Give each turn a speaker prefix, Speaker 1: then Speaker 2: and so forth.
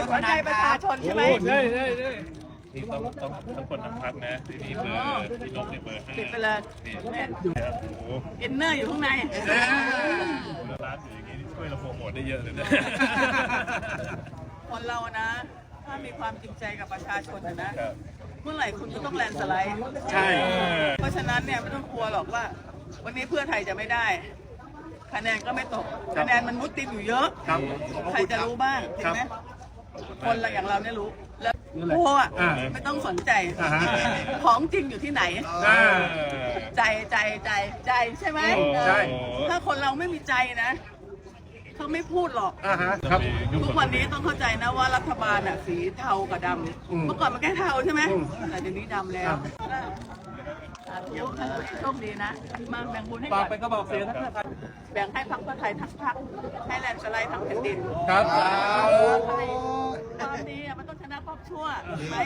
Speaker 1: ขวัญใจประชาชนใช่ไหม
Speaker 2: ใช่นี่ต้องทั้งคนทั้งพักนะนี่เบอร์พี่นกนี่เบอร์
Speaker 1: ติดไปเลย
Speaker 2: นี่ครับโอ้โห
Speaker 1: อินเนอร์อยู่ข้างใน
Speaker 2: ร้านอยู่อย่างนี้ช่วยเราโปรโมทได้เยอะเลยนะ
Speaker 1: คนเรานะ ถ้ามีความจริงใจกับประชาชนนะเมื่อไหร่คุณก็ต้องแลนด์สไลด์
Speaker 2: ใช่
Speaker 1: เพราะฉะนั้นเนี่ยไม่ต้องกลัวหรอกว่า วันนี้เพื่อไทยจะไม่ได้คะแนนก็ไม่ตกคะแนนมันมุดติมอยู่เยอะ
Speaker 2: ครับ
Speaker 1: ใครจะรู้บ้างจริงไหมคนเราอย่างเราเนี่ยรู้แล้วโอ้อะไม่ต้องสนใจของจริงอยู่ที่ไหน ใจใช่ไหม
Speaker 2: ใช่
Speaker 1: ถ้าคนเราไม่มีใจนะเขาไม่พูดหรอก
Speaker 2: ครับ
Speaker 1: ทุกวันนี้ต้องเข้าใจนะว่ารัฐบาลอ่ะสีเทากับดำเมื่อก่อนมันแค่เทาใช่ไหมแต่เดี๋ยวนี้ดำแล้วโชคดีนะมาแบ่งบุญให้ก่อนไปก็บอกเสียทั้งแบ่งให้พรรคเพื่อไทยทั้งพรรคให้แลนด์สไลด์ทั้งแผ่นดิน
Speaker 2: ครับ
Speaker 1: ตอนนี้มันต้องชนะครอบชั่วไหม